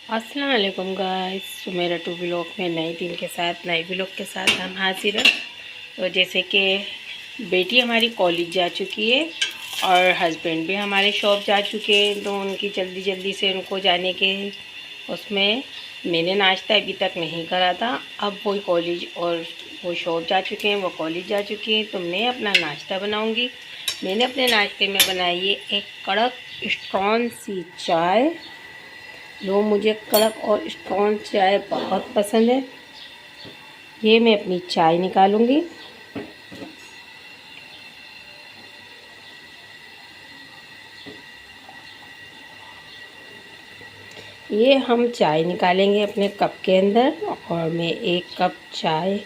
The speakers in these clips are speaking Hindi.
अस्सलाम वालेकुम गाइस। मेरा टू व्लॉग में नए दिन के साथ नए व्लॉग के साथ हम हाजिर हैं। तो जैसे कि बेटी हमारी कॉलेज जा चुकी है और हस्बैंड भी हमारे शॉप जा चुके हैं, तो उनकी जल्दी जल्दी से उनको जाने के उसमें मैंने नाश्ता अभी तक नहीं करा था। अब वो कॉलेज और वो शॉप जा चुके हैं, वो कॉलेज जा चुकी हैं, तो मैं अपना नाश्ता बनाऊँगी। मैंने अपने नाश्ते में बनाई है एक कड़क स्ट्रॉन्ग सी चाय। मुझे कड़क और स्ट्रॉन्ग चाय बहुत पसंद है। ये मैं अपनी चाय निकालूंगी। ये हम चाय निकालेंगे अपने कप के अंदर और मैं एक कप चाय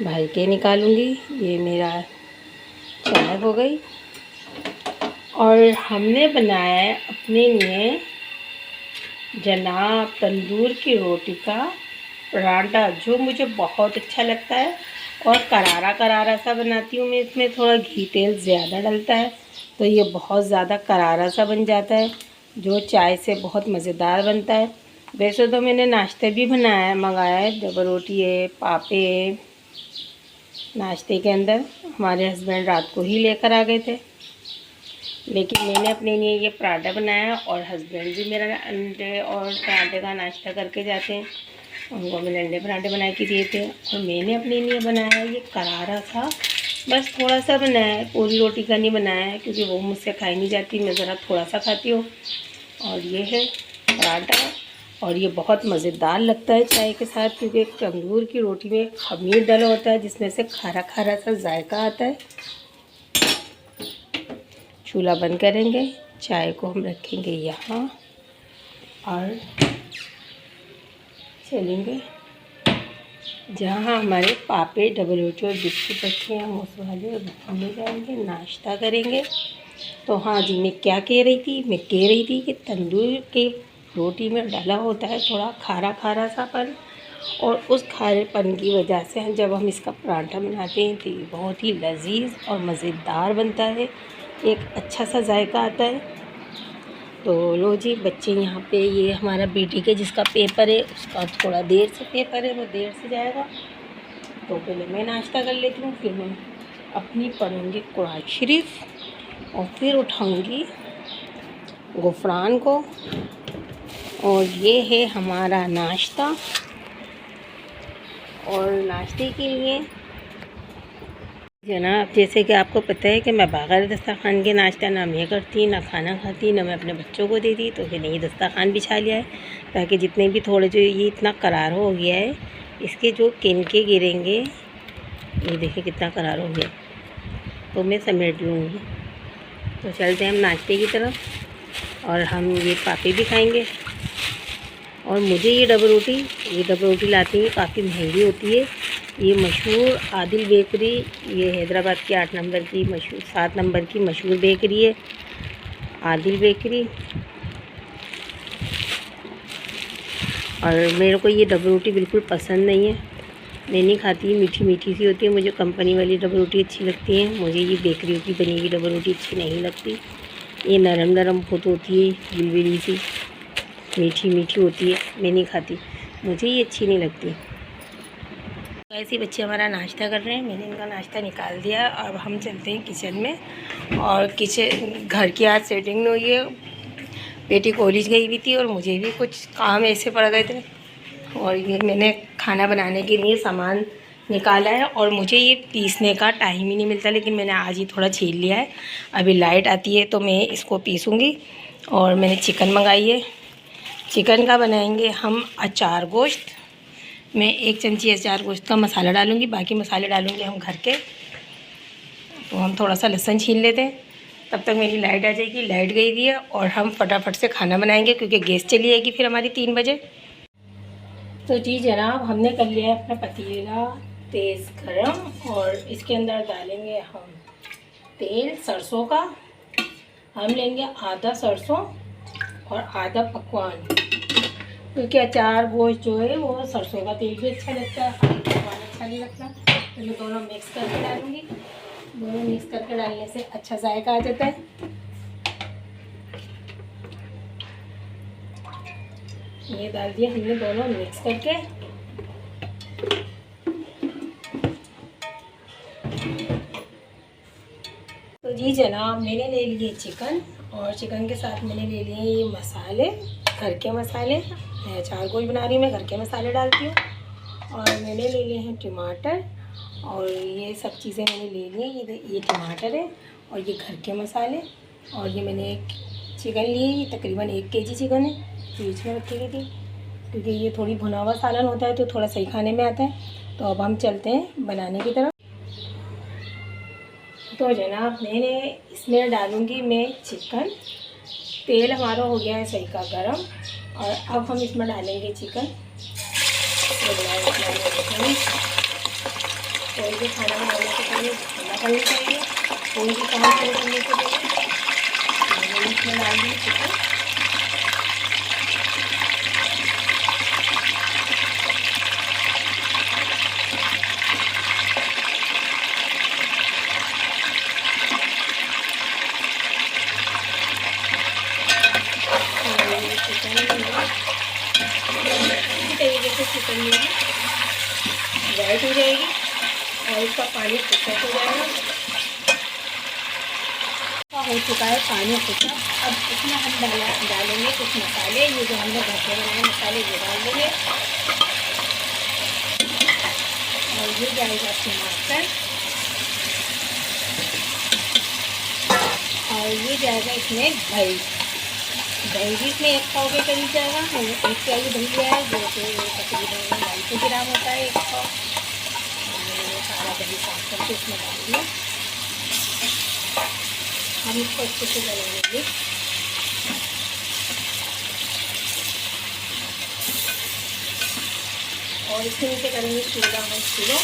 भर के निकालूंगी। ये मेरा चाय हो गई और हमने बनाया है अपने लिए जनाब तंदूर की रोटी का पराठा, जो मुझे बहुत अच्छा लगता है। और करारा करारा सा बनाती हूँ मैं, इसमें थोड़ा घी तेल ज़्यादा डलता है तो ये बहुत ज़्यादा करारा सा बन जाता है, जो चाय से बहुत मज़ेदार बनता है। वैसे तो मैंने नाश्ते भी मंगाया है, डबल रोटी है, पापे है। नाश्ते के अंदर हमारे हस्बैंड रात को ही लेकर आ गए थे, लेकिन मैंने अपने लिए ये पराठा बनाया और हस्बैंड भी मेरा अंडे और पराठे का नाश्ता करके जाते हैं। उनको मैंने अंडे पराठे बना के दिए थे और मैंने अपने लिए बनाया ये करारा था। बस थोड़ा सा बनाया है, पूरी रोटी का नहीं बनाया है क्योंकि वो मुझसे खाई नहीं जाती, मैं ज़रा थोड़ा सा खाती हूँ। और ये है पराठा और ये बहुत मज़ेदार लगता है चाय के साथ, क्योंकि तंदूर की रोटी में खमीर डला होता है जिसमें से खारा खारा सा जायका आता है। चूल्हा बंद करेंगे, चाय को हम रखेंगे यहाँ और चलेंगे जहाँ हमारे पापे डबल रोटी और बिस्कुट रखे हैं, हम उस वाले ले जाएंगे, नाश्ता करेंगे। तो हाँ जी, मैं क्या कह रही थी, मैं कह रही थी कि तंदूर के रोटी में डाला होता है थोड़ा खारा खारा सापन, और उस खारेपन की वजह से जब हम इसका पराठा बनाते हैं तो ये बहुत ही लजीज और मज़ेदार बनता है, एक अच्छा सा जायका आता है। तो लो जी, बच्चे यहाँ पे, ये हमारा बेटी के जिसका पेपर है उसका थोड़ा देर से पेपर है, वो देर से जाएगा। तो पहले मैं नाश्ता कर लेती हूँ, फिर मैं अपनी पढ़ूँगी कुरान शरीफ और फिर उठाऊँगी गुफरान को। और ये है हमारा नाश्ता। और नाश्ते के लिए जनाब, जैसे कि आपको पता है कि मैं बग़ैर दस्तरखान के नाश्ता ना मैं करती, ना खाना खाती, ना मैं अपने बच्चों को देती। तो मैंने ये दस्तरखान बिछा लिया है ताकि जितने भी थोड़े, जो ये इतना करार हो गया है, इसके जो किनके गिरेंगे, ये देखिए कितना करार हो गया, तो मैं समेट लूँगी। तो चलते हैं हम नाश्ते की तरफ और हम ये पापे भी खाएँगे। और मुझे ये डबल रोटी लाती है, काफ़ी महंगी होती है। ये मशहूर आदिल बेकरी, ये हैदराबाद की 8 नंबर की मशहूर 7 नंबर की मशहूर बेकरी है, आदिल बेकरी। और मेरे को ये डबल रोटी बिल्कुल पसंद नहीं है, मैं नहीं खाती, मीठी मीठी सी होती है। मुझे कंपनी वाली डबल रोटी अच्छी लगती है, मुझे ये बेकरियों की बनी हुई डबल रोटी अच्छी नहीं लगती। ये नरम नरम बहुत होती है, गिलबिली सी मीठी मीठी होती है, मैं नहीं खाती, मुझे ये अच्छी नहीं लगती। ऐसे बच्चे हमारा नाश्ता कर रहे हैं, मैंने इनका नाश्ता निकाल दिया। अब हम चलते हैं किचन में। और किचन घर की आज सेटिंग नहीं हुई है, बेटी कॉलेज गई हुई थी और मुझे भी कुछ काम ऐसे पड़ गए थे, और ये मैंने खाना बनाने के लिए सामान निकाला है। और मुझे ये पीसने का टाइम ही नहीं मिलता, लेकिन मैंने आज ही थोड़ा छील लिया है। अभी लाइट आती है तो मैं इसको पीसूँगी। और मैंने चिकन मंगाई है, चिकन का बनाएंगे हम अचार गोश्त। मैं 1 चमची अचार गोश्त का मसाला डालूंगी, बाकी मसाले डालूंगी हम घर के। तो हम थोड़ा सा लहसुन छील लेते हैं, तब तक मेरी लाइट आ जाएगी। लाइट गई हुई है और हम फटाफट से खाना बनाएंगे क्योंकि गैस चली जाएगी फिर हमारी 3 बजे। तो जी जनाब, हमने कर लिया है अपना पतीला तेज़ गरम और इसके अंदर डालेंगे हम तेल सरसों का। हम लेंगे आधा सरसों और आधा पकवान, क्योंकि अचार गोश्त जो है वो सरसों का तेल भी अच्छा लगता है, पकवान अच्छा नहीं लगता। तो मैं दोनों मिक्स करके डालूँगी। दोनों मिक्स करके डालने से अच्छा जायका आ जाता है। ये डाल दिया हमने दोनों मिक्स करके। तो जी जनाब, मैंने ले लिए चिकन और चिकन के साथ मैंने ले लिए ये मसाले, घर के मसाले। मैं चार गोल बना रही हूँ, मैं घर के मसाले डालती हूँ। और मैंने ले लिए हैं टमाटर और ये सब चीज़ें मैंने ले ली हैं। ये टमाटर है और ये घर के मसाले और ये मैंने एक चिकन ली है। ये तकरीबन 1 केजी चिकन है, फ्रिज में रखी गई थी क्योंकि ये थोड़ी भुना हुआ सालन होता है तो थोड़ा सही खाने में आता है। तो अब हम चलते हैं बनाने की तरफ। तो जनाब, मैंने इसमें डालूँगी मैं चिकन। तेल हमारा हो गया है सही का गरम और अब हम इसमें डालेंगे चिकन। कोई भी खाना बनाने से पहले ठंडा करनी चाहिए, कोई भी काम शुरू करने से पहले। मैंने इसमें डाल दी चिकन। इसी तरीके से चिकन में वाइट हो जाएगी और इसका पानी खुशक हो जाएगा। हो चुका है पानी खुशक। अब इसमें हम डालेंगे कुछ मसाले। ये जो हमने घर पे बनाए मसाले ये डाल देंगे और ये जाएगा टमाटर और ये जाएगा इसमें दही। दही भी इसमें 1 पाव के करीब जाएगा। मैंने 1 प्याली दही लिया है जो कि तकरीबन 250 ग्राम होता है 1 पाव। मैंने सारा दही साफ करके इसमें डाल दिया। हम इसको अच्छे से गलाएंगे। और इसके नीचे करेंगे चूल्हा हम स्लो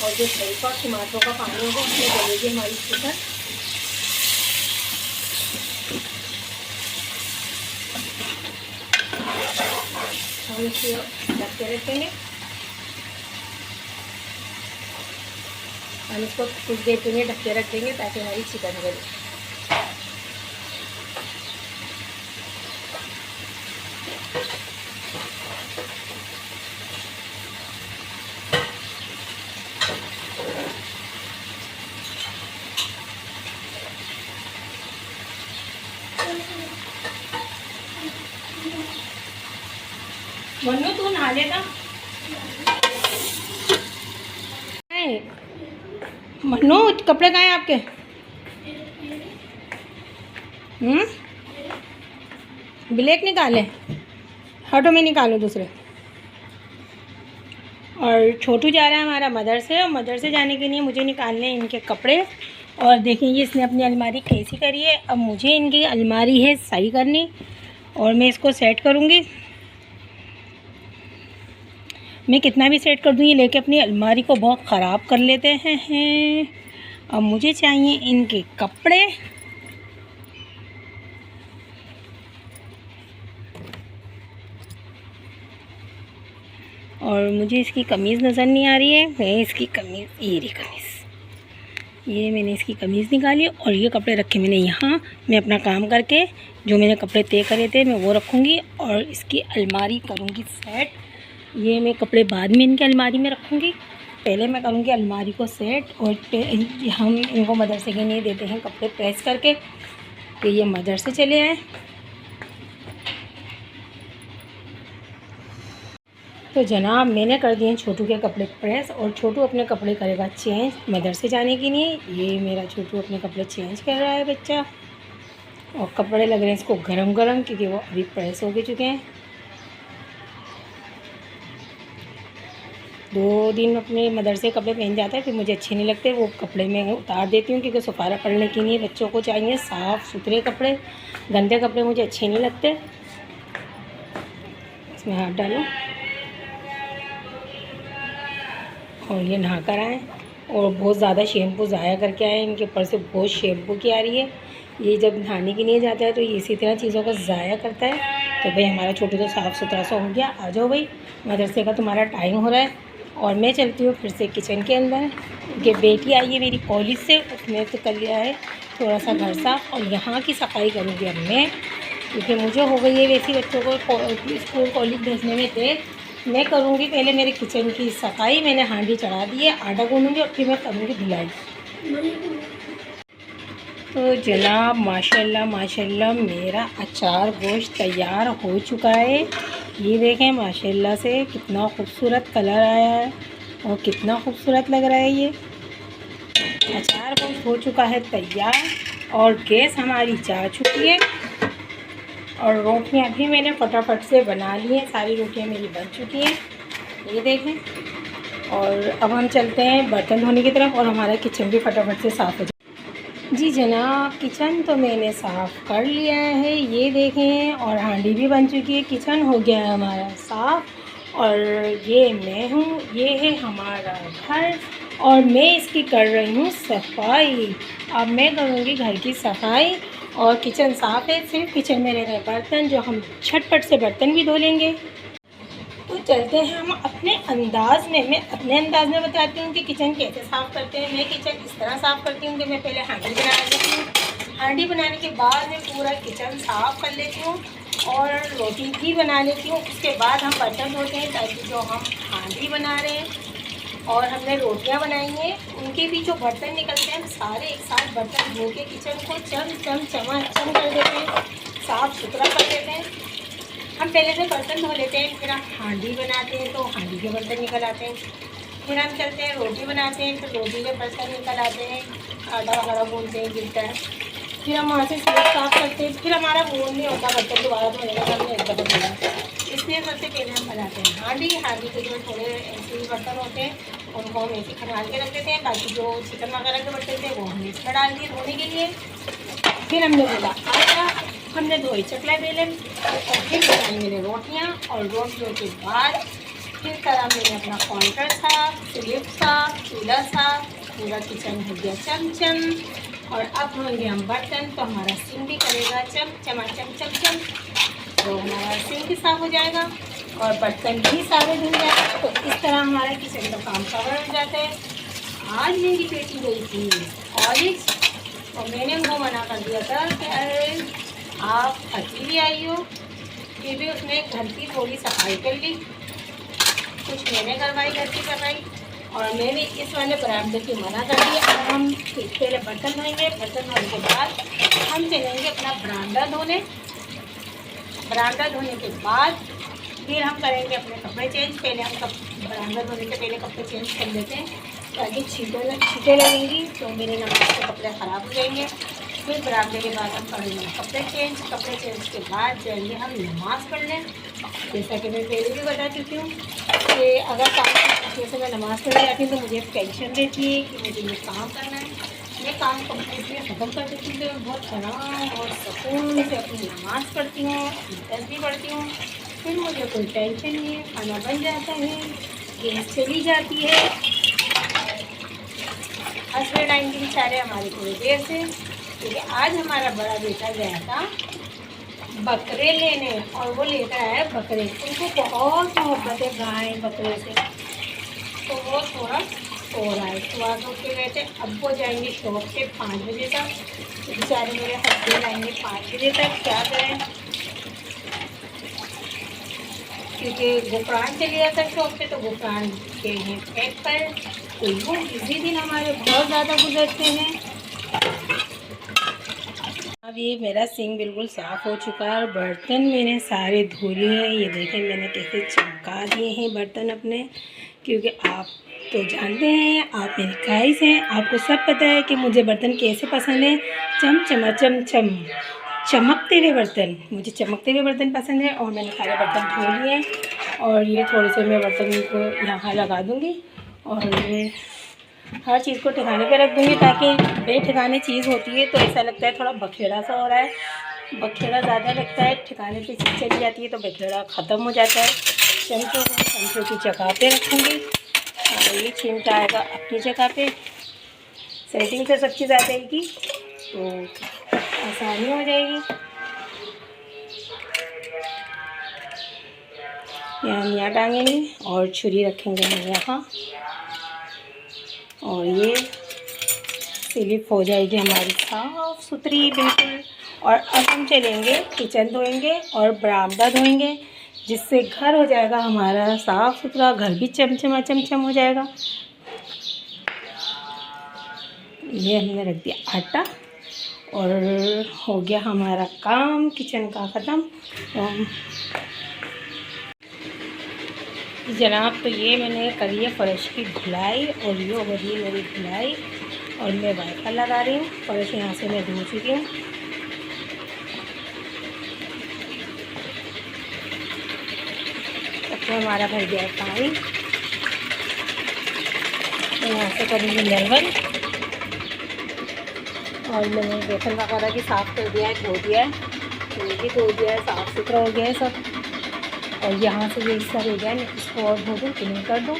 और जो दही का टमाटरों का पानी होगा उसमें गलेगी हमारी चिकन। हम इसको ढक के रखेंगे। हम इसको कुछ देर के लिए ढक के रख देंगे ताकि हमारी चिकन गले। मन्नू तू नहा लेगा। मन्नू कपड़े कहाँ हैं आपके? ब्लैक निकाले, हटो मैं निकालूँ दूसरे। और छोटू जा रहा है हमारा मदरसे और मदरसे जाने के लिए मुझे निकालने हैं इनके कपड़े। और देखेंगे इसने अपनी अलमारी कैसी करी है। अब मुझे इनकी अलमारी है सही करनी और मैं इसको सेट करूँगी। मैं कितना भी सेट कर दूँ ये लेके अपनी अलमारी को बहुत ख़राब कर लेते हैं। अब मुझे चाहिए इनके कपड़े। और मुझे इसकी कमीज़ नज़र नहीं आ रही है। मैं इसकी कमीज़, ये रही कमीज़, ये मैंने इसकी कमीज़ निकाली और ये कपड़े रखे मैंने यहाँ। मैं अपना काम करके जो मैंने कपड़े तय करे थे मैं वो रखूँगी और इसकी अलमारी करूँगी सेट। ये मैं कपड़े बाद में इनकी अलमारी में रखूँगी, पहले मैं करूँगी अलमारी को सेट। और हम इनको मदरसे के लिए देते हैं कपड़े प्रेस करके कि ये मदरसे चले आए। तो जनाब, मैंने कर दिए छोटू के कपड़े प्रेस और छोटू अपने कपड़े करेगा चेंज मदरसे जाने के लिए। ये मेरा छोटू अपने कपड़े चेंज कर रहा है बच्चा। और कपड़े लग रहे हैं इसको गरम गरम क्योंकि वो अभी प्रेस हो चुके हैं। 2 दिन अपने मदरसे कपड़े पहन जाता है फिर मुझे अच्छे नहीं लगते, वो कपड़े मैं उतार देती हूँ क्योंकि सुखारा पड़ने के लिए बच्चों को चाहिए साफ़ सुथरे कपड़े। गंदे कपड़े मुझे अच्छे नहीं लगते। इसमें हाथ डालो और ये नहा कर आए और बहुत ज़्यादा शैम्पू ज़ाया करके आए। इनके ऊपर से बहुत शैम्पू की आ रही है। ये जब नहाने के लिए जाता है तो ये इसी तरह चीज़ों को ज़ाया करता है। तो भाई हमारा छोटू तो साफ़ सुथरा सा हो गया। आ जाओ भाई, मदरसे का तुम्हारा टाइम हो रहा है। और मैं चलती हूँ फिर से किचन के अंदर। ये बेटी आई है मेरी कॉलेज से, उसने तो कर लिया है थोड़ा सा घर साफ और यहाँ की सफाई करूँगी अब मैं। क्योंकि मुझे हो गई है वैसी बच्चों को स्कूल कॉलेज भेजने में देर। मैं करूँगी पहले मेरे किचन की सफाई। मैंने हांडी चढ़ा दी है, आटा गूँधूँगी और फिर मैं करूँगी धुलाई। तो जनाब माशाल्लाह माशाल्लाह मेरा अचार गोश्त तैयार हो चुका है। ये देखें माशाल्लाह से कितना खूबसूरत कलर आया है और कितना खूबसूरत लग रहा है। ये अचार गोश्त हो चुका है तैयार और गैस हमारी जा चुकी है। और रोटियां भी मैंने फटाफट से बना ली हैं, सारी रोटियां मेरी बन चुकी हैं, ये देखें। और अब हम चलते हैं बर्तन धोने की तरफ और हमारा किचन भी फटाफट से साफ़ हो जाए। जी जनाब, किचन तो मैंने साफ़ कर लिया है, ये देखें। और हांडी भी बन चुकी है, किचन हो गया है हमारा साफ़। और ये मैं हूँ, ये है हमारा घर और मैं इसकी कर रही हूँ सफाई। अब मैं करूँगी घर की सफाई और किचन साफ़ है, सिर्फ किचन में रह गए बर्तन जो हम झटपट से बर्तन भी धो लेंगे। तो चलते हैं हम अपने अंदाज़ में। मैं अपने अंदाज़ में बताती हूँ कि किचन कैसे साफ़ करते हैं। मैं किचन इस तरह साफ़ करती हूँ कि मैं पहले हांडी बना लेती हूँ। हांडी बनाने के बाद मैं पूरा किचन साफ़ कर लेती हूँ और रोटी भी बना लेती हूँ। उसके बाद हम बर्तन धोते हैं, ताकि जो हम हांडी बना रहे हैं और हमने रोटियां बनाई हैं उनके भी जो बर्तन निकलते हैं, सारे एक साथ बर्तन धो के किचन को चमाचम कर देते हैं, साफ़ सुथरा कर देते हैं। हम पहले से बर्तन धो लेते हैं, फिर हम हांडी बनाते हैं तो हांडी के बर्तन निकल आते हैं। फिर हम चलते हैं रोटी बनाते हैं तो रोटी के बर्तन निकल आते हैं, आटा वगैरह भूनते हैं, गिरता है। फिर हम वहाँ से स्लेट साफ़ करते हैं, फिर हमारा मूड नहीं होता बर्तन दोबारा धोने का, हमने एक दफ़ा धोना। इसलिए सबसे पहले हम बनाते हैं हांडी के जो थोड़े ऐसे बर्तन होते हैं उनको हम ऐसे खंगाल के रख देते हैं। बाकी जो चिकन वगैरह के बर्तन थे वो हमने इसमें डाल दिए धोने के लिए। फिर हमने बोला आटा, हमने धोए चकला बेलन और फिर बनाई मैंने रोटियाँ। और रोटियों के बाद फिर करा मैंने अपना काउंटर साफ, स्लिप साफ, चूल्हा साफ, पूरा किचन हो गया चमचम। और अब होंगे हम बर्तन तो हमारा सिंक भी करेगा चम। तो हमारा सिंक भी साफ़ हो जाएगा और बर्तन भी सारे धुल जाएगा। तो इस तरह हमारा किचन का काम कवर हो जाता है। आज मेरी बेटी गई थी कॉलेज और मैंने उनको मना कर दिया था कि आप अकेली आई हो, फिर भी उसने घर की थोड़ी सफाई कर ली, कुछ मैंने करवाई घर की सफाई और मैंने इस वाले बरामदे की मना कर दिया। अब हम पहले बर्तन धोएंगे, बर्तन धोने के बाद हम चलेंगे अपना बरामदा धोने। बरामदा धोने के बाद फिर हम करेंगे अपने कपड़े चेंज। पहले हम बरामदा धोने से पहले कपड़े चेंज कर लेते हैं, ताकि छींटे लगेंगी तो मेरे नमाज के कपड़े ख़राब हो जाएंगे। फिर बरामदे के बाद हम करेंगे कपड़े चेंज के बाद जाएंगे हम नमाज़ पढ़ने। जैसा कि मैं पहले भी बता चुकी हूँ कि अगर काम जैसे मैं नमाज़ पढ़ने जाती हूँ तो मुझे टेंशन रहती है कि मुझे ये काम करना है। मैं काम कम्प्लीटली ख़त्म कर देती हूँ तो बहुत आराम और सुकून से अपनी नमाज़ पढ़ती हूँ, तस्बीह पढ़ती हूँ। फिर मुझे कोई टेंशन नहीं है, खाना बन जाता है, गैस चली जाती है। हस्बैंड आएंगे बेचारे हमारे थोड़ी देर से, क्योंकि आज हमारा बड़ा बेटा गया था बकरे लेने और वो लेकर आया बकरे। उनको बहुत मोहब्बत है गाय बकरे से, तो वो थोड़ा सो रहा है। सुबह उठ के गए थे, अब वो जाएंगे शॉप पे 5 बजे तक। तो बेचारे मेरे हस्बैंड आएंगे 5 बजे तक, क्या करें, क्योंकि गुफरान चले जाता है शॉप पे तो गुफरान के हैं पैक पर। तो वो इसी दिन हमारे बहुत ज़्यादा गुजरते हैं। अब ये मेरा सिंक बिल्कुल साफ़ हो चुका है और बर्तन मैंने सारे धो लिए हैं। ये देखें मैंने कैसे चमका दिए हैं बर्तन अपने, क्योंकि आप तो जानते हैं, आप मेरी गाइस हैं, आपको सब पता है कि मुझे बर्तन कैसे पसंद है। चमकते हुए बर्तन, मुझे चमकते हुए बर्तन पसंद है। और मैंने सारे बर्तन धो लिए हैं और ये थोड़े से मैं बर्तन को यहाँ लगा दूँगी और हर चीज़ को ठिकाने पे रख दूँगी, ताकि बेठिकाने चीज़ होती है तो ऐसा लगता है थोड़ा बखेड़ा सा हो रहा है। बखेड़ा ज़्यादा लगता है, ठिकाने पे चीज़ चली जाती है तो बखेड़ा ख़त्म हो जाता है। चमचों की जगह पे रखूँगी और ये चिमटा आएगा अपनी जगह पे। सेटिंग से सब चीज़ आ जाएगी तो आसानी हो जाएगी। यहाँ टांगेंगे और छुरी रखेंगे हम यहाँ, और ये स्लिप हो जाएगी हमारी साफ़ सुथरी बिल्कुल। और अब हम चलेंगे किचन धोएंगे और बरामदा धोएंगे, जिससे घर हो जाएगा हमारा साफ़ सुथरा, घर भी चमचमा चमचम हो जाएगा। ये हमने रख दिया आटा और हो गया हमारा काम किचन का ख़त्म। जनाब, तो ये मैंने करी है फर्श की धुलाई और ये हो रही है मेरी धुलाई और मैं वाइपर लगा रही हूँ। फर्श यहाँ से मैं धो चुकी हूँ। तो हमारा भर गया पानी, तो यहाँ से करूँगी लेवल। और मैंने बेसन वगैरह भी साफ़ कर दिया है, धो दिया है, ये भी धो दिया है, साफ़ सुथरा हो गया है सब। और यहाँ से ये हिस्सा हो गया है, मैं इसको और धो दूँ, क्लीन कर दूँ,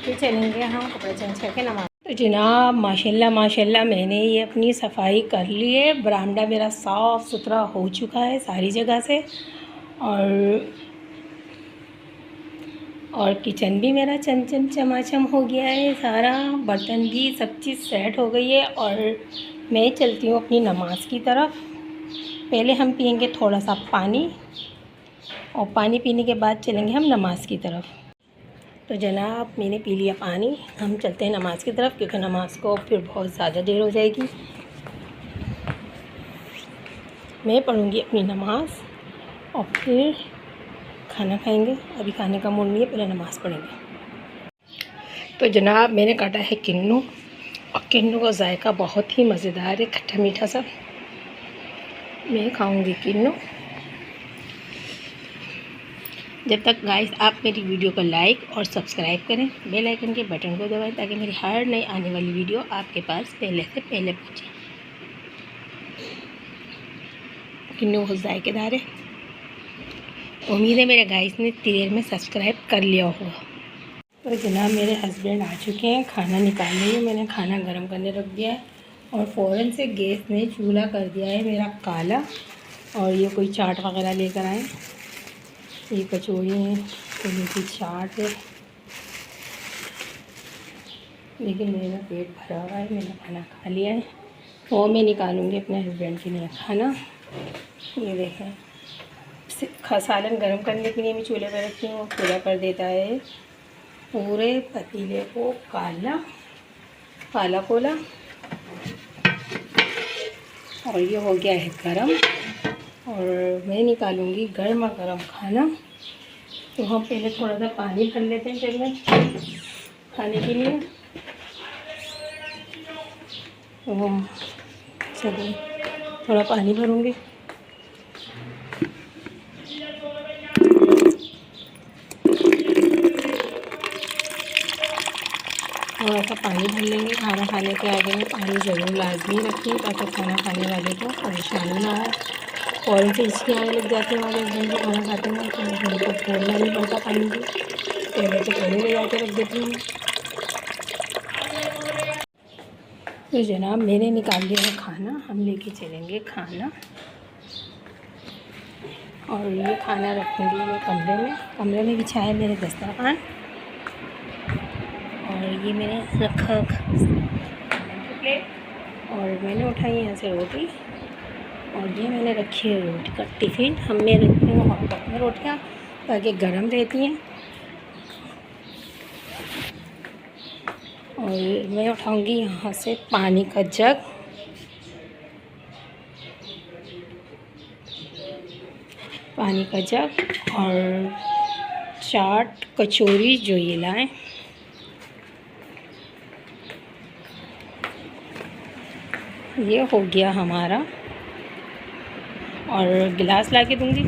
फिर चलेंगे हम कपड़े चेंज करके नमाज। तो जनाब माशाल्लाह माशाल्लाह मैंने ये अपनी सफाई कर ली है। बरामदा मेरा साफ़ सुथरा हो चुका है सारी जगह से, और किचन भी मेरा चमचम चमाचम हो गया है सारा, बर्तन भी सब चीज़ सेट हो गई है। और मैं चलती हूँ अपनी नमाज़ की तरफ। पहले हम पियेंगे थोड़ा सा पानी और पानी पीने के बाद चलेंगे हम नमाज़ की तरफ। तो जनाब मैंने पी लिया पानी, हम चलते हैं नमाज़ की तरफ, क्योंकि नमाज़ को फिर बहुत ज़्यादा देर हो जाएगी। मैं पढ़ूँगी अपनी नमाज़ और फिर खाना खाएंगे। अभी खाने का मूड नहीं है, पहले नमाज़ पढ़ेंगे। तो जनाब मैंने काटा है किन्नू, और किन्नू का जायका बहुत ही मज़ेदार है, खट्टा मीठा सा। मैं खाऊंगी किन्नू। जब तक गाइस आप मेरी वीडियो को लाइक और सब्सक्राइब करें, बेल आइकन के बटन को दबाएं, ताकि मेरी हर नई आने वाली वीडियो आपके पास पहले से पहले पहुँचे। किन्नू बहुत जायकेदार है। उम्मीद है मेरे गाइस ने देर में सब्सक्राइब कर लिया होगा। तो जनाब मेरे हस्बैंड आ चुके हैं, खाना निकाल रही हूँ। मैंने खाना गर्म करने रख दिया है और फ़ौरन से गैस ने चूल्हा कर दिया है मेरा काला। और ये कोई चाट वगैरह लेकर आए, ये कचौड़ी है, थोड़ी सी चाट है, लेकिन मेरा पेट भरा हुआ है, मैंने खाना खा लिया है। वो मैं निकालूंगी अपने हस्बैंड के लिए खाना। ये देखें, सालन गर्म करने के लिए मैं चूल्हे पर रखी हूँ, चूल्हा कर देता है पूरे पतीले को काला कोला। और ये हो गया है गरम, और मैं निकालूंगी गर्मा गर्म खाना। तो हम पहले थोड़ा सा पानी भर लेते हैं फिर में खाने के लिए। तो चलिए थोड़ा पानी भरूंगी। थोड़ा सा पानी भर लेंगे। खाना खाने के आगे में पानी ज़रूर लाजमी रखें, ताकि खाना खाने वाले को परेशानी ना हो। फ़ौरन से इसकी आने लग जाती है हमारे हस्बैंड को खाना खाते हैं, तो उनको छोड़ना नहीं पड़ता पानी को, पहले तो पहले ले जाके रख देती हूँ। तो जनाब मैंने निकाल लिया है खाना, हम लेके चलेंगे खाना। और ये खाना रखूँगी मैं कमरे में बिछाया मेरे दस्तरखान। और ये मैंने रखा प्लेट, और मैंने उठाई यहाँ से रोटी, और ये मैंने रखी है रोटी का टिफ़िन। हम मैं रखती हूँ हॉट में रोटियाँ, ताकि गर्म रहती हैं। और मैं उठाऊँगी यहाँ से पानी का जग, और चाट कचौरी जो ये लाएँ। ये हो गया हमारा, और गिलास ला के दूँगी।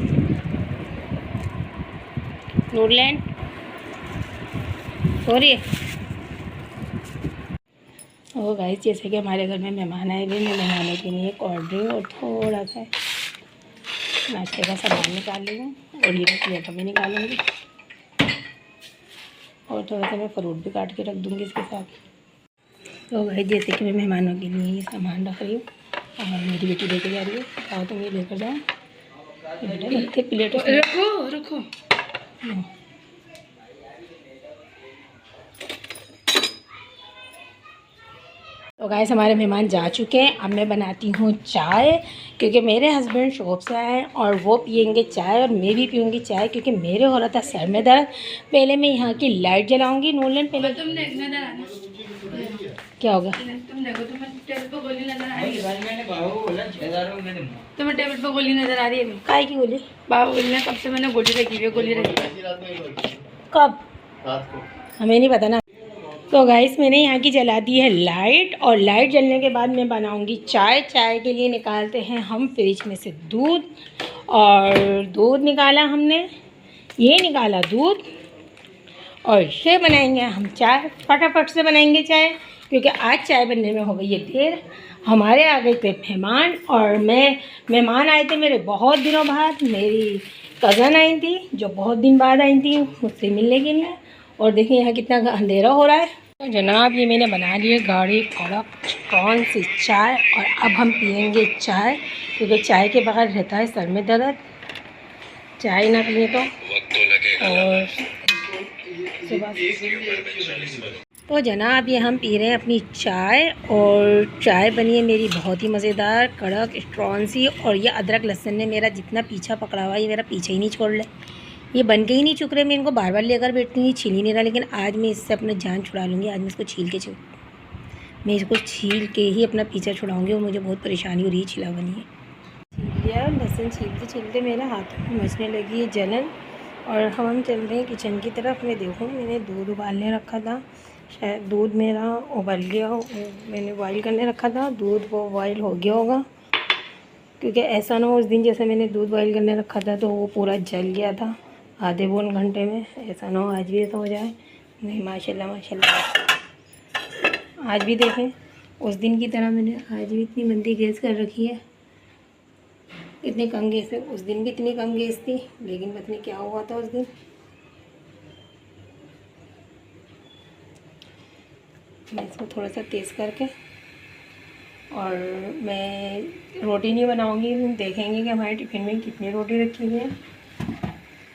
नूरलैंड सॉरी। और गाइस जैसे कि हमारे घर में मेहमान आए हुए, मैं मेहमानों के लिए कोल्ड ड्रिंक और थोड़ा सा नाश्ते का सामान निकाल ली हूँ, और ये प्लेट में निकालूंगी, और थोड़ा सा मैं फ्रूट भी काट के रख दूँगी इसके साथ। तो भाई जैसे कि मैं मेहमानों के लिए ये सामान रख रही हूँ, और मेरी बेटी लेके जा रही है। और तुम ये लेकर जाओ, बेटा रखते प्लेट रखो। तो गाइस हमारे मेहमान जा चुके हैं। अब मैं बनाती हूँ चाय, क्योंकि मेरे हस्बैंड शॉप से आए हैं और वो पियेंगे चाय और मैं भी पीऊँगी चाय, क्योंकि मेरे हो रहा था सर में दर्द। पहले मैं यहाँ की लाइट जलाऊँगी। नूलन पहले क्या होगा? तुम देखो, तुम्हें टेबल पर गोली नजर आ रही है? तुम्हें टेबल पर गोली नजर आ रही है? काय की गोली? बाबा बोली कब से मैंने गोली रखी हुई है। गोली रखी कब? हमें नहीं पता ना। तो गाइस मैंने यहाँ की जला दी है लाइट, और लाइट जलने के बाद मैं बनाऊँगी चाय। चाय के लिए निकालते हैं हम फ्रिज में से दूध, और दूध निकाला हमने, ये निकाला दूध, और इससे बनाएंगे हम चाय। फटाफट से बनाएंगे चाय, क्योंकि आज चाय बनने में हो गई है देर। हमारे आ गए थे मेहमान, और मेहमान आए थे मेरे बहुत दिनों बाद। मेरी कज़न आई थी, जो बहुत दिन बाद आई थी मुझसे मिलने के लिए। और देखिए यहाँ कितना अंधेरा हो रहा है। तो जनाब ये मैंने बना ली है गाढ़ी कड़क स्ट्रॉन्ग सी चाय, और अब हम पियेंगे चाय, क्योंकि चाय के बगैर रहता है सर में दर्द। चाय ना पिए तो और तो जनाब ये हम पी रहे हैं अपनी चाय, और चाय बनी है मेरी बहुत ही मज़ेदार कड़क स्ट्रॉन्ग सी। और ये अदरक लहसुन ने मेरा जितना पीछा पकड़ा हुआ है, ये मेरा पीछे ही नहीं छोड़ रहे। ये बन के ही नहीं चुक रहे। मैं इनको बार बार लेकर बैठती हूँ, छील ही नहीं रहा। लेकिन आज मैं इससे अपना जान छुड़ा लूँगी। आज मैं इसको मैं इसको छील के ही अपना पीछा छुड़ाऊँगी। और मुझे बहुत परेशानी हो रही है छिला बनी है। छील लिया लहसुन, छीलते छीलते मेरा हाथों में मचने लगी है जलन। और हम चल रहे हैं किचन की तरफ। मैं देखूँ, मैंने दूध उबालने रखा था, शायद दूध मेरा उबल गया हो। मैंने बॉयल करने रखा था, दूध वो बॉयल हो गया होगा, क्योंकि ऐसा ना हो उस दिन जैसे मैंने दूध बॉयल करने रखा था तो वो पूरा जल गया था आधे पौन घंटे में। ऐसा ना हो आज भी ऐसा हो जाए। नहीं माशाल्लाह माशाल्लाह। आज भी देखें उस दिन की तरह मैंने आज भी इतनी मंदी गैस कर रखी है। इतनी कम गैस है, उस दिन भी इतनी कम गैस थी, लेकिन पता नहीं क्या हुआ था उस दिन। मैं इसको थोड़ा सा तेज़ करके, और मैं रोटी नहीं बनाऊंगी। देखेंगे कि हमारे टिफ़िन में कितनी रोटी रखी हुई है,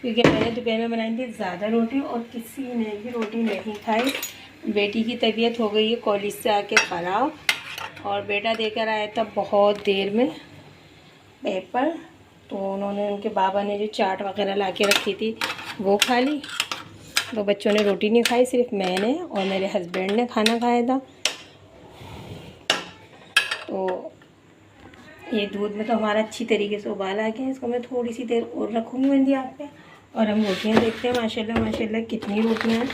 क्योंकि मैंने दोपहर में बनाई थी ज़्यादा रोटी और किसी ने भी रोटी नहीं खाई। बेटी की तबीयत हो गई है कॉलेज से आके ख़राब, और बेटा देकर आया था बहुत देर में पेपर। तो उन्होंने, उनके बाबा ने जो चाट वगैरह ला के रखी थी वो खा ली। तो बच्चों ने रोटी नहीं खाई, सिर्फ मैंने और मेरे हस्बैंड ने खाना खाया था। तो ये दूध में तो हमारा अच्छी तरीके से उबाल आ गया। इसको मैं थोड़ी सी देर और रखूँगी मेहंदी आग पे, और हम रोटियां देखते हैं। माशाल्लाह माशाल्लाह कितनी रोटियां हैं।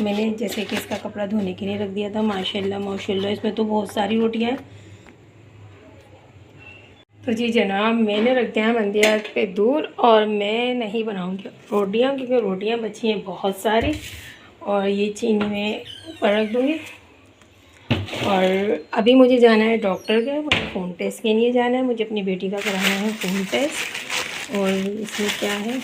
मैंने जैसे कि इसका कपड़ा धोने के लिए रख दिया था। माशाल्लाह माशाल्लाह इसमें तो बहुत सारी रोटियां हैं। तो जी जनाब मैंने रख दिया है मेहंदी आग पे दूध, और मैं नहीं बनाऊँगी रोटियाँ, क्योंकि रोटियाँ बची हैं बहुत सारी। और ये चीनी में ऊपर रख दूँगी। और अभी मुझे जाना है डॉक्टर के, मुझे खून टेस्ट के लिए जाना है। मुझे अपनी बेटी का कराना है खून टेस्ट। और इसमें क्या है,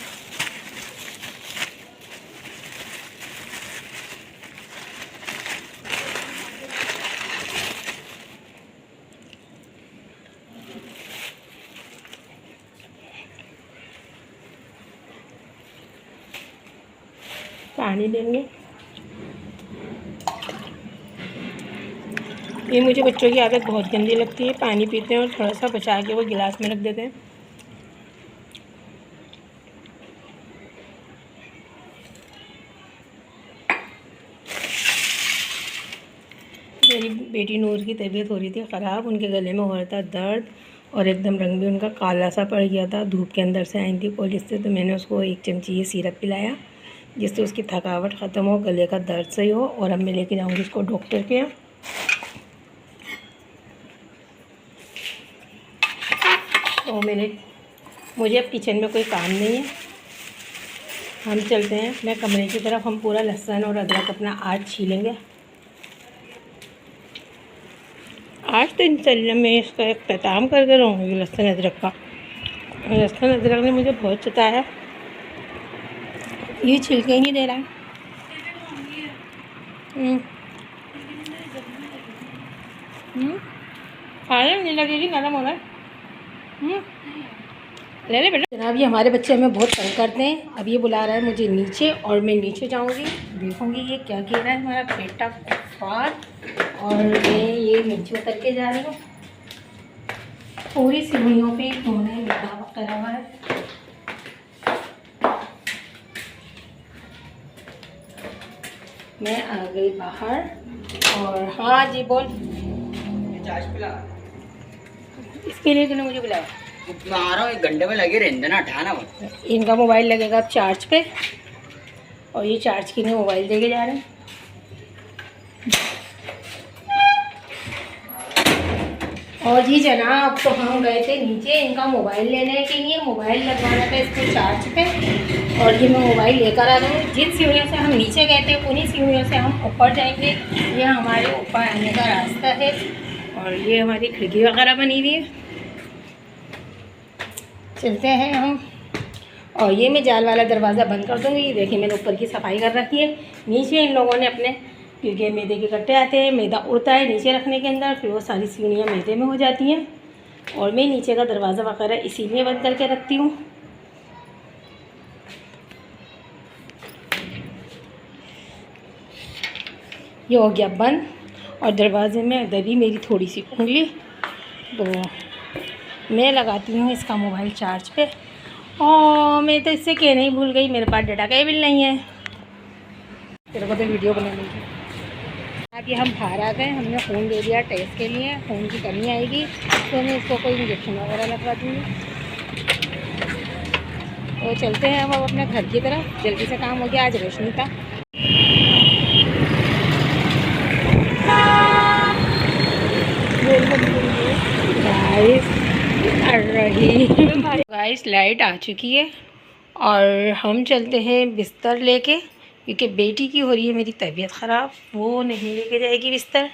पानी देंगे। ये मुझे बच्चों की आदत बहुत गंदी लगती है, पानी पीते हैं और थोड़ा सा बचा के वो गिलास में रख देते हैं। मेरी बेटी नूर की तबीयत हो रही थी ख़राब, उनके गले में हो रहा था दर्द, और एकदम रंग भी उनका काला सा पड़ गया था। धूप के अंदर से आई थी कॉलेज से, तो मैंने उसको 1 चमची ये सिरप पिलाया, जिससे उसकी थकावट ख़त्म हो, गले का दर्द सही हो। और अब मैं लेके जाऊँगी उसको डॉक्टर के यहाँ। तो मुझे अब किचन में कोई काम नहीं है, हम चलते हैं अपने कमरे की तरफ। हम पूरा लहसुन और अदरक अपना आज छीलेंगे। आज तो इंशाल्लाह मैं इसका इख्तिताम करके रहूँगी लहसुन अदरक का। लहसुन अदरक ने मुझे बहुत सताया, ये छिलके ही नहीं दे रहा है। खाने नहीं लगेगी, नरम हो रहा है। ले ले बेटा। जनाब ये हमारे बच्चे हमें बहुत तंग करते हैं। अब ये बुला रहा है मुझे नीचे और मैं नीचे जाऊंगी, देखूंगी ये क्या कह रहा है हमारा बेटा कुफार। और मैं ये नीचे उतर के जा रही हूँ। पूरी सीढ़ियों पे उन्होंने मैदा करा हुआ है। मैं आ गई बाहर और हाँ जी बोल। चार्ज पिला इसके लिए तूने मुझे बुलाया? मैं आ रहा हूँ, 1 घंटे में लगे रहने देना, हटाना मत। इनका मोबाइल लगेगा अब चार्ज पे और ये चार्ज के लिए मोबाइल देके जा रहे हैं। और जी जनाब तो हम गए थे नीचे इनका मोबाइल लेने के लिए, मोबाइल लगवाना था इसको चार्ज पे। और ये मैं मोबाइल लेकर आ रही हूँ। जिन सीढ़ियों से हम नीचे गए थे उन्हीं सीढ़ियों से हम ऊपर जाएंगे। ये हमारे ऊपर आने का रास्ता है और ये हमारी खिड़की वगैरह बनी हुई है। चलते हैं हम। और ये मैं जाल वाला दरवाज़ा बंद कर दूँगी। ये देखिए मैंने ऊपर की सफाई कर रखी है। नीचे इन लोगों ने अपने, क्योंकि मैदे के कट्टे आते हैं, मैदा उड़ता है नीचे रखने के अंदर, फिर वो सारी सीढ़ियाँ मैदे में हो जाती हैं। और मैं नीचे का दरवाज़ा वगैरह इसी में बंद करके रखती हूँ। ये हो गया बंद और दरवाजे में दबी मेरी थोड़ी सी उंगली, तो मैं लगाती हूँ इसका मोबाइल चार्ज पे। और मैं तो इससे कहना ही भूल गई, मेरे पास डाटा केबल नहीं है। तेरे को तो वीडियो बना ली। अब ये हम बाहर आ गए, हमने फ़ोन दे दिया टेस्ट के लिए। फ़ोन की कमी आएगी तो मैं इसको कोई इंजेक्शन वगैरह लगवा दूँगी। तो चलते हैं अब अपने घर की तरफ। जल्दी से काम हो गया, आज रोशनी था। गाइस लाइट आ चुकी है और हम चलते हैं बिस्तर लेके, क्योंकि बेटी की हो रही है मेरी तबीयत ख़राब। वो नहीं लेके जाएगी बिस्तर,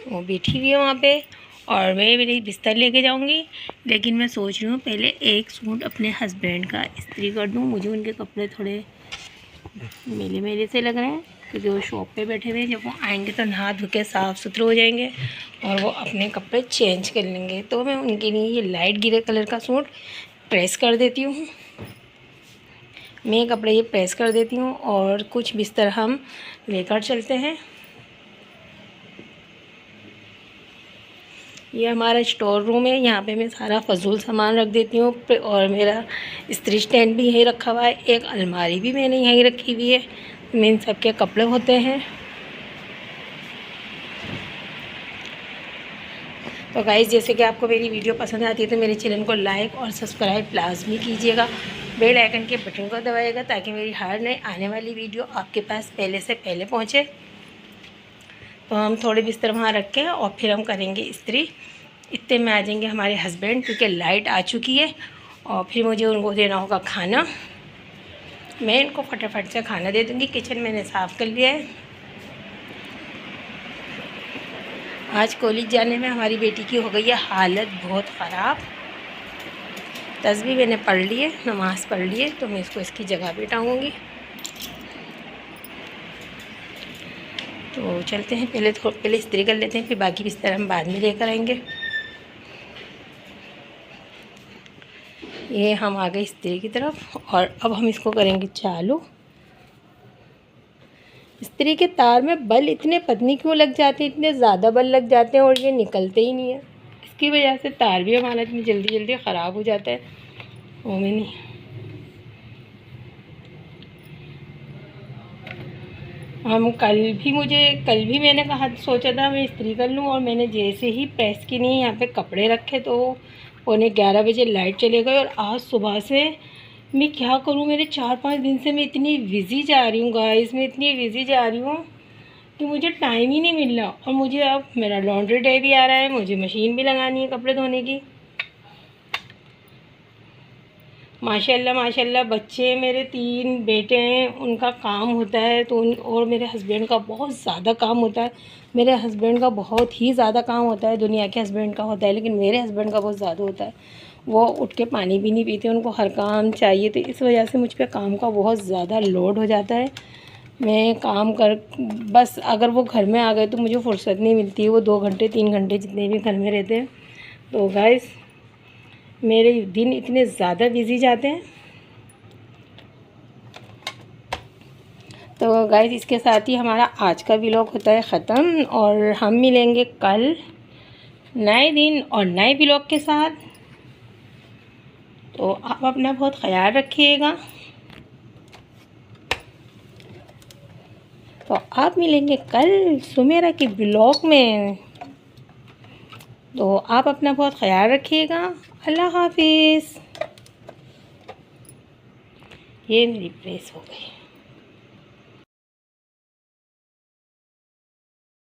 वो बैठी हुई है वहाँ पे और मैं मेरी बिस्तर लेके जाऊँगी। लेकिन मैं सोच रही हूँ पहले एक सूट अपने हस्बैंड का इस्त्री कर दूँ। मुझे उनके कपड़े थोड़े मेले मेले से लग रहे हैं, क्योंकि वो शॉप पे बैठे हुए हैं। जब वो आएंगे तो नहा धो के साफ़ सुथरे हो जाएंगे और वो अपने कपड़े चेंज कर लेंगे। तो मैं उनके लिए ये लाइट ग्रे कलर का सूट प्रेस कर देती हूँ। मैं कपड़े ये प्रेस कर देती हूँ और कुछ बिस्तर हम लेकर चलते हैं। ये हमारा स्टोर रूम है, यहाँ पे मैं सारा फजूल सामान रख देती हूँ। और मेरा इस्त्री स्टैंड भी यहीं रखा हुआ है, एक अलमारी भी मैंने यहीं रखी हुई है, में इन सब के कपड़े होते हैं। तो गाइस जैसे कि आपको मेरी वीडियो पसंद आती है तो मेरे चैनल को लाइक और सब्सक्राइब लाजमी कीजिएगा। बेल आइकन के बटन को दबाइएगा ताकि मेरी हर नई आने वाली वीडियो आपके पास पहले से पहले पहुँचे। तो हम थोड़े बिस्तर वहाँ रख के और फिर हम करेंगे इस्त्री। इतने में आ जाएंगे हमारे हस्बैंड, क्योंकि लाइट आ चुकी है। और फिर मुझे उनको देना होगा खाना। मैं इनको फटाफट से खाना दे दूँगी। किचन मैंने साफ़ कर लिया है। आज कॉलेज जाने में हमारी बेटी की हो गई है हालत बहुत ख़राब। तस्बीह मैंने पढ़ ली है, नमाज़ पढ़ ली है, तो मैं इसको इसकी जगह पे टांगूँगी। तो चलते हैं, पहले इस्त्री कर लेते हैं, फिर बाकी बिस्तर हम बाद में लेकर आएंगे। ये हम आ गए इस्त्री की तरफ और अब हम इसको करेंगे चालू। इस्त्री के तार में बल इतने पतनी क्यों लग जाते हैं, इतने ज़्यादा बल लग जाते हैं और ये निकलते ही नहीं है। इसकी वजह से तार भी हमारा इतनी जल्दी जल्दी ख़राब हो जाता है। वो में नहीं, हम कल भी मैंने कहा सोचा था मैं इस्त्री कर लूँ, और मैंने जैसे ही प्रेस की नहीं यहाँ पे कपड़े रखे तो 11:15 बजे लाइट चले गई। और आज सुबह से मैं क्या करूँ, मेरे 4-5 दिन से मैं इतनी बिज़ी जा रही हूँ गाइस, मैं इतनी बिज़ी जा रही हूँ कि मुझे टाइम ही नहीं मिल रहा। और मुझे अब मेरा लॉन्ड्री डे भी आ रहा है, मुझे मशीन भी लगानी है कपड़े धोने की। माशाल्लाह माशाल्लाह बच्चे मेरे 3 बेटे हैं, उनका काम होता है तो और मेरे हस्बैंड का बहुत ज़्यादा काम होता है। मेरे हस्बैंड का बहुत ही ज़्यादा काम होता है, दुनिया के हस्बैंड का होता है, लेकिन मेरे हस्बैंड का बहुत ज़्यादा होता है। वो उठ के पानी भी नहीं पीते, उनको हर काम चाहिए। तो इस वजह से मुझ पर काम का बहुत ज़्यादा लोड हो जाता है। मैं काम कर बस अगर वो घर में आ गए तो मुझे फुर्सत नहीं मिलती है। वो 2 घंटे 3 घंटे जितने भी घर में रहते हैं। तो गाइस मेरे दिन इतने ज़्यादा बिजी जाते हैं। तो गाइस इसके साथ ही हमारा आज का व्लॉग होता है ख़त्म और हम मिलेंगे कल नए दिन और नए व्लॉग के साथ। तो आप अपना बहुत ख्याल रखिएगा। तो आप मिलेंगे कल सुमेरा के व्लॉग में। तो आप अपना बहुत ख्याल रखिएगा। अल्लाह हाफिज़। ये मेरी प्रेस हो गई।